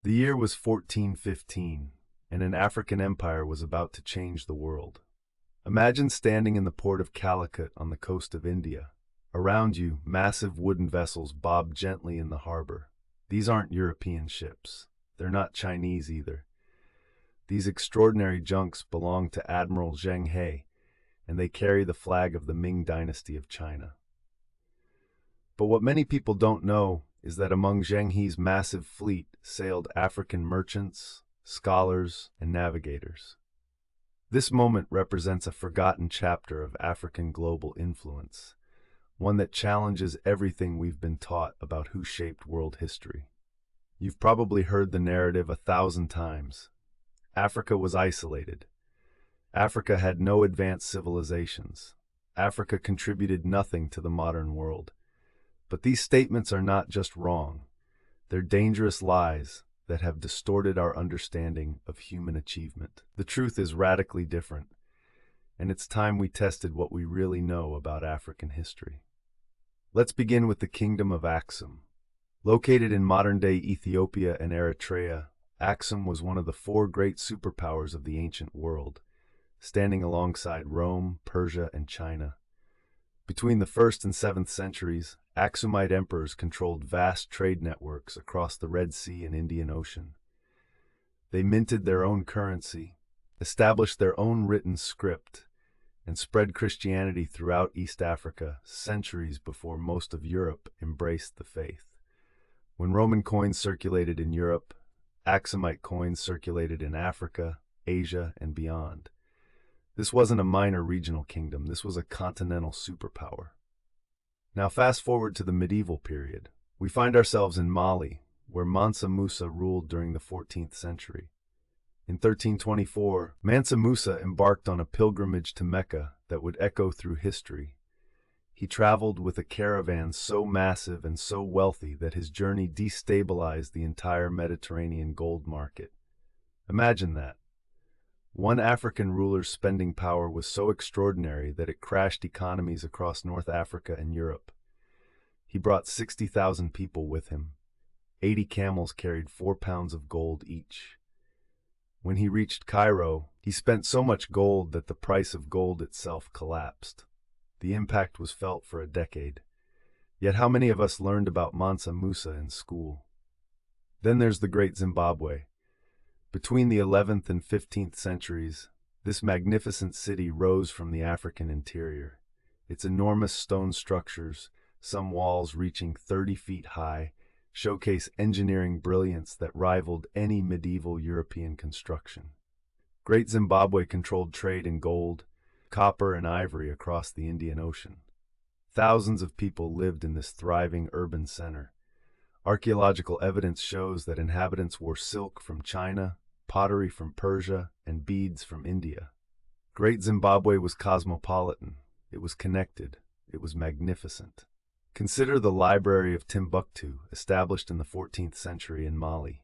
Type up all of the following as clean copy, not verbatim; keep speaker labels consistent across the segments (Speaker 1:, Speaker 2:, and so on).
Speaker 1: The year was 1415, and an African empire was about to change the world. Imagine standing in the port of Calicut on the coast of India. Around you, massive wooden vessels bob gently in the harbor. These aren't European ships. They're not Chinese either. These extraordinary junks belong to Admiral Zheng He, and they carry the flag of the Ming dynasty of China. But what many people don't know is that among Zheng He's massive fleet sailed African merchants, scholars, and navigators. This moment represents a forgotten chapter of African global influence, one that challenges everything we've been taught about who shaped world history. You've probably heard the narrative 1,000 times. Africa was isolated. Africa had no advanced civilizations. Africa contributed nothing to the modern world. But these statements are not just wrong. They're dangerous lies that have distorted our understanding of human achievement. The truth is radically different, and it's time we tested what we really know about African history. Let's begin with the Kingdom of Aksum. Located in modern-day Ethiopia and Eritrea, Aksum was one of the four great superpowers of the ancient world, standing alongside Rome, Persia, and China. Between the 1st and 7th centuries, Aksumite emperors controlled vast trade networks across the Red Sea and Indian Ocean. They minted their own currency, established their own written script, and spread Christianity throughout East Africa centuries before most of Europe embraced the faith. When Roman coins circulated in Europe, Aksumite coins circulated in Africa, Asia, and beyond. This wasn't a minor regional kingdom, this was a continental superpower. Now fast forward to the medieval period. We find ourselves in Mali, where Mansa Musa ruled during the 14th century. In 1324, Mansa Musa embarked on a pilgrimage to Mecca that would echo through history. He traveled with a caravan so massive and so wealthy that his journey destabilized the entire Mediterranean gold market. Imagine that. One African ruler's spending power was so extraordinary that it crashed economies across North Africa and Europe. He brought 60,000 people with him. 80 camels carried 4 pounds of gold each. When he reached Cairo, he spent so much gold that the price of gold itself collapsed. The impact was felt for a decade. Yet how many of us learned about Mansa Musa in school? Then there's the Great Zimbabwe. Between the 11th and 15th centuries, this magnificent city rose from the African interior. Its enormous stone structures, some walls reaching 30 feet high, showcase engineering brilliance that rivaled any medieval European construction. Great Zimbabwe controlled trade in gold, copper, and ivory across the Indian Ocean. Thousands of people lived in this thriving urban center. Archaeological evidence shows that inhabitants wore silk from China, pottery from Persia, and beads from India. Great Zimbabwe was cosmopolitan. It was connected. It was magnificent. Consider the Library of Timbuktu, established in the 14th century in Mali.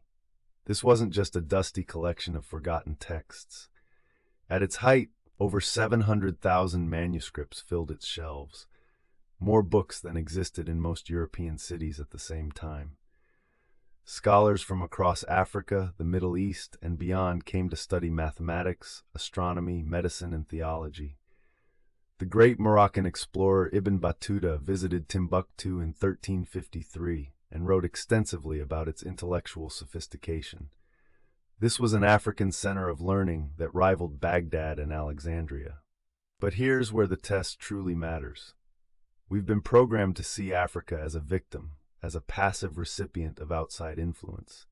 Speaker 1: This wasn't just a dusty collection of forgotten texts. At its height, over 700,000 manuscripts filled its shelves, more books than existed in most European cities at the same time. Scholars from across Africa, the Middle East, and beyond came to study mathematics, astronomy, medicine, and theology. The great Moroccan explorer Ibn Battuta visited Timbuktu in 1353 and wrote extensively about its intellectual sophistication. This was an African center of learning that rivaled Baghdad and Alexandria. But here's where the test truly matters. We've been programmed to see Africa as a victim, as a passive recipient of outside influence.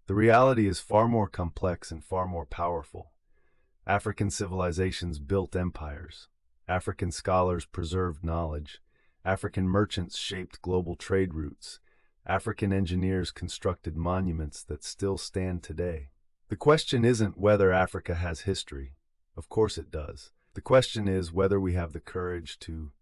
Speaker 1: The reality is far more complex and far more powerful. African civilizations built empires. African scholars preserved knowledge. African merchants shaped global trade routes. African engineers constructed monuments that still stand today. The question isn't whether Africa has history. Of course it does. The question is whether we have the courage to